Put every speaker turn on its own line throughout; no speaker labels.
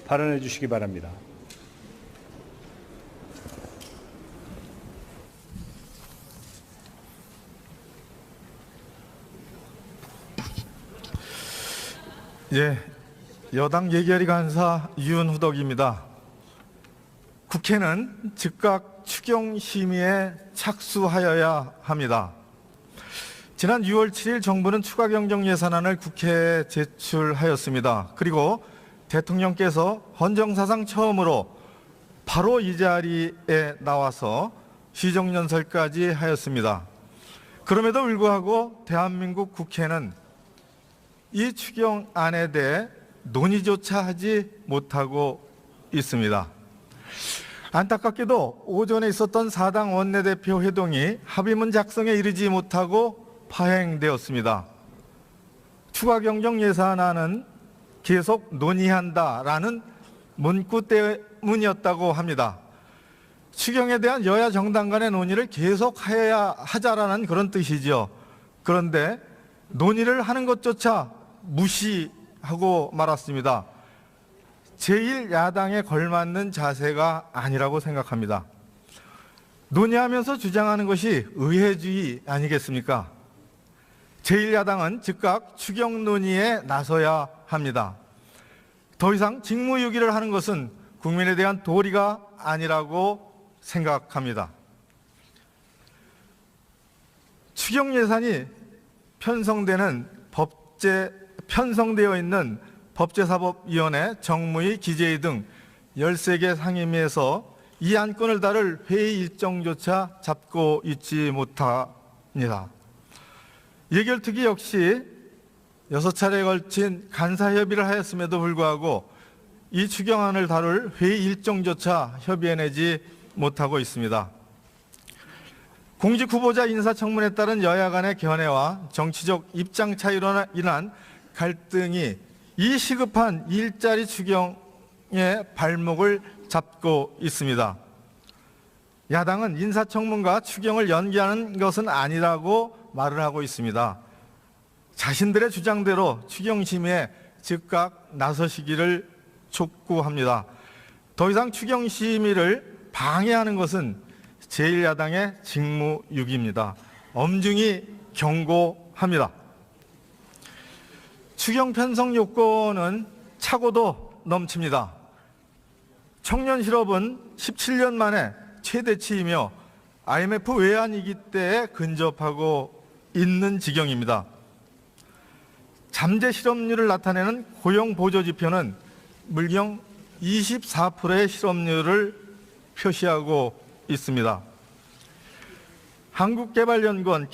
발언해 주시기 바랍니다.
예, 여당 예결위 간사 윤후덕입니다. 국회는 즉각 추경 심의에 착수하여야 합니다. 지난 6월 7일 정부는 추가 경정 예산안을 국회에 제출하였습니다. 그리고 대통령께서 헌정사상 처음으로 바로 이 자리에 나와서 시정연설까지 하였습니다. 그럼에도 불구하고 대한민국 국회는 이 추경안에 대해 논의조차 하지 못하고 있습니다. 안타깝게도 오전에 있었던 사당 원내대표 회동이 합의문 작성에 이르지 못하고 파행되었습니다. 추가 경정 예산안은 계속 논의한다라는 문구 때문이었다고 합니다. 추경에 대한 여야 정당 간의 논의를 계속해야 하자라는 그런 뜻이죠. 그런데 논의를 하는 것조차 무시하고 말았습니다. 제1야당에 걸맞는 자세가 아니라고 생각합니다. 논의하면서 주장하는 것이 의회주의 아니겠습니까? 제1야당은 즉각 추경 논의에 나서야 합니다. 더 이상 직무유기를 하는 것은 국민에 대한 도리가 아니라고 생각합니다. 추경 예산이 편성되어 있는 법제사법위원회, 정무위, 기재위 등 13개 상임위에서 이 안건을 다룰 회의 일정조차 잡고 있지 못합니다. 예결특위 역시 6차례에 걸친 간사협의를 하였음에도 불구하고 이 추경안을 다룰 회의 일정조차 협의해내지 못하고 있습니다. 공직 후보자 인사청문회에 따른 여야 간의 견해와 정치적 입장 차이로 인한 갈등이 이 시급한 일자리 추경의 발목을 잡고 있습니다. 야당은 인사청문과 추경을 연기하는 것은 아니라고 말을 하고 있습니다. 자신들의 주장대로 추경 심의에 즉각 나서시기를 촉구합니다. 더 이상 추경 심의를 방해하는 것은 제1야당의 직무유기입니다. 엄중히 경고합니다. 추경 편성 요건은 차고도 넘칩니다. 청년 실업은 17년 만에 최대치이며 IMF 외환위기 때에 근접하고 있는 지경입니다. 잠재 실업률을 나타내는 고용보조지표는 물경 24%의 실업률을 표시하고 있습니다. 한국개발연구원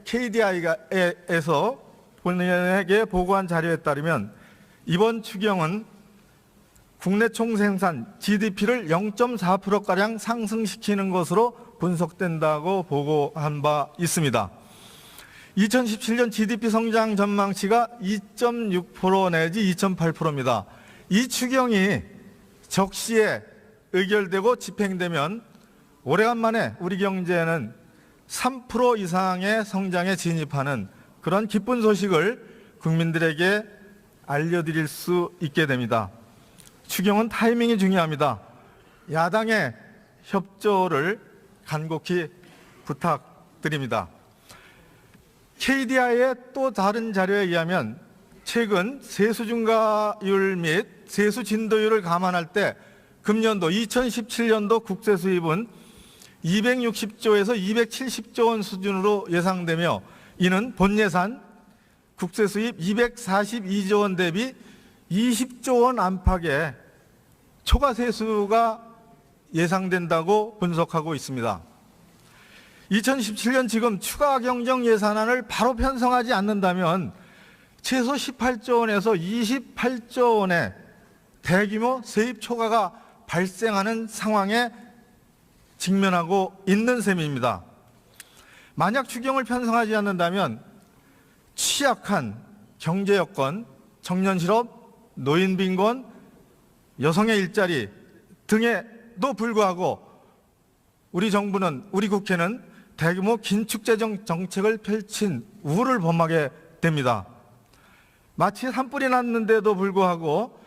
KDI에서 본인에게 보고한 자료에 따르면 이번 추경은 국내 총생산 GDP를 0.4%가량 상승시키는 것으로 분석된다고 보고한 바 있습니다. 2017년 GDP 성장 전망치가 2.6% 내지 2.8%입니다. 이 추경이 적시에 의결되고 집행되면 오래간만에 우리 경제는 3% 이상의 성장에 진입하는 그런 기쁜 소식을 국민들에게 알려드릴 수 있게 됩니다. 추경은 타이밍이 중요합니다. 야당의 협조를 간곡히 부탁드립니다. KDI의 또 다른 자료에 의하면 최근 세수 증가율 및 세수 진도율을 감안할 때 금년도 2017년도 국세 수입은 260조에서 270조 원 수준으로 예상되며 이는 본 예산 국세 수입 242조 원 대비 20조 원 안팎의 초과 세수가 예상된다고 분석하고 있습니다. 2017년 지금 추가 경정 예산안을 바로 편성하지 않는다면 최소 18조 원에서 28조 원의 대규모 세입 초과가 발생하는 상황에 직면하고 있는 셈입니다. 만약 추경을 편성하지 않는다면 취약한 경제 여건, 청년 실업, 노인 빈곤, 여성의 일자리 등에도 불구하고 우리 정부는, 우리 국회는 대규모 긴축재정 정책을 펼친 우를 범하게 됩니다. 마치 산불이 났는데도 불구하고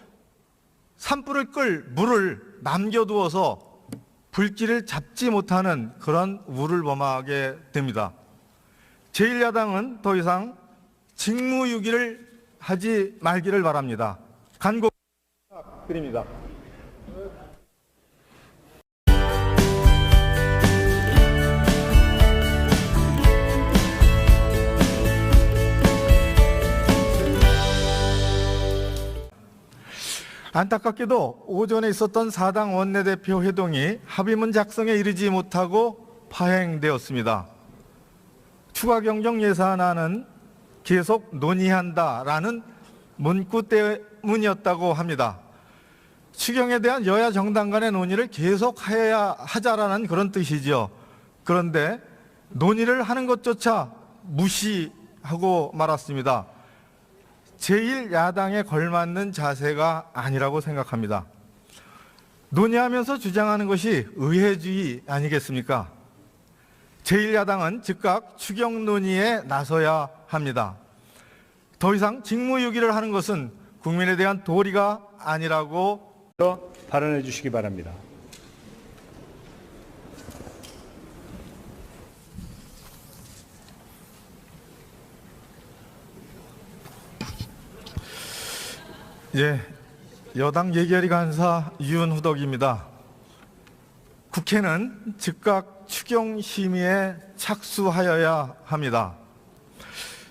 산불을 끌 물을 남겨두어서 불길을 잡지 못하는 그런 우를 범하게 됩니다. 제1야당은 더 이상 직무유기를 하지 말기를 바랍니다. 간곡 드립니다. 안타깝게도 오전에 있었던 사당 원내대표 회동이 합의문 작성에 이르지 못하고 파행되었습니다. 추가 경정 예산안은 계속 논의한다라는 문구 때문이었다고 합니다. 추경에 대한 여야 정당 간의 논의를 계속해야 하자라는 그런 뜻이죠. 그런데 논의를 하는 것조차 무시하고 말았습니다. 제1야당에 걸맞는 자세가 아니라고 생각합니다. 논의하면서 주장하는 것이 의회주의 아니겠습니까? 제1야당은 즉각 추경 논의에 나서야 합니다. 더 이상 직무유기를 하는 것은 국민에 대한 도리가 아니라고
발언해 주시기 바랍니다.
예, 여당 예결위 간사 유은후덕입니다. 국회는 즉각 추경 심의에 착수하여야 합니다.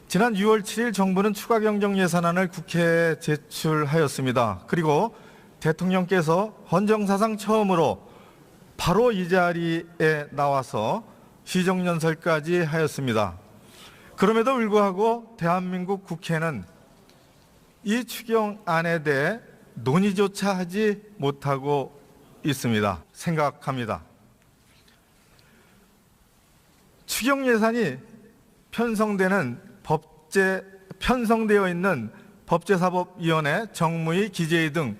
지난 6월 7일 정부는 추가 경정 예산안을 국회에 제출하였습니다. 그리고 대통령께서 헌정사상 처음으로 바로 이 자리에 나와서 시정연설까지 하였습니다. 그럼에도 불구하고 대한민국 국회는 이 추경안에 대해 논의조차 하지 못하고 있습니다. 생각합니다. 추경 예산이 편성되어 있는 법제사법위원회, 정무위, 기재위 등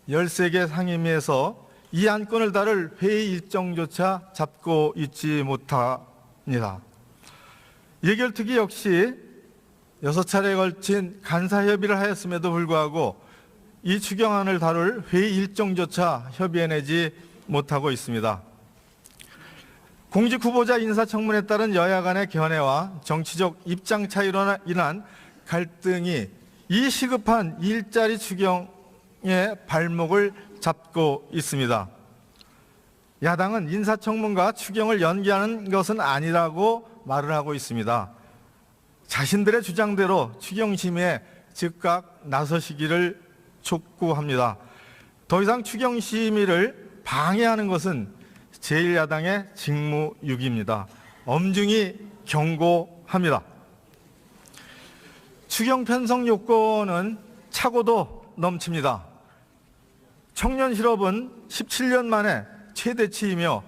13개 상임위에서 이 안건을 다룰 회의 일정조차 잡고 있지 못합니다. 예결특위 역시 6차례에 걸친 간사협의를 하였음에도 불구하고 이 추경안을 다룰 회의 일정조차 협의해내지 못하고 있습니다. 공직 후보자 인사청문회에 따른 여야 간의 견해와 정치적 입장 차이로 인한 갈등이 이 시급한 일자리 추경의 발목을 잡고 있습니다. 야당은 인사청문과 추경을 연기하는 것은 아니라고 말을 하고 있습니다. 자신들의 주장대로 추경심의에 즉각 나서시기를 촉구합니다. 더 이상 추경심의를 방해하는 것은 제1야당의 직무유기입니다. 엄중히 경고합니다. 추경 편성 요건은 차고도 넘칩니다. 청년 실업은 17년 만에 최대치이며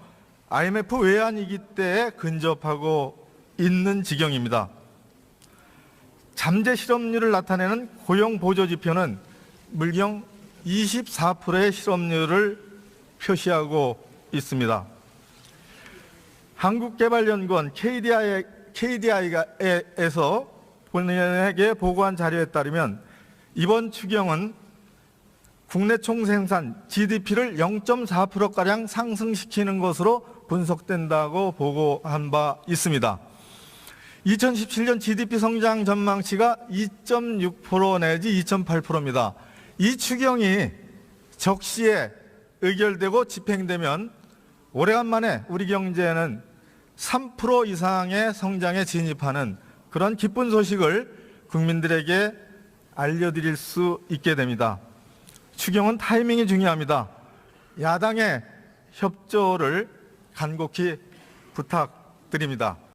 IMF 외환위기 때에 근접하고 있는 지경입니다. 잠재 실업률을 나타내는 고용보조지표는 물경 24%의 실업률을 표시하고 있습니다. 한국개발연구원 KDI에서 본인에게 보고한 자료에 따르면 이번 추경은 국내 총생산 GDP를 0.4%가량 상승시키는 것으로 분석된다고 보고한 바 있습니다. 2017년 GDP 성장 전망치가 2.6% 내지 2.8%입니다. 이 추경이 적시에 의결되고 집행되면 오래간만에 우리 경제는 3% 이상의 성장에 진입하는 그런 기쁜 소식을 국민들에게 알려드릴 수 있게 됩니다. 추경은 타이밍이 중요합니다. 야당의 협조를 간곡히 부탁드립니다.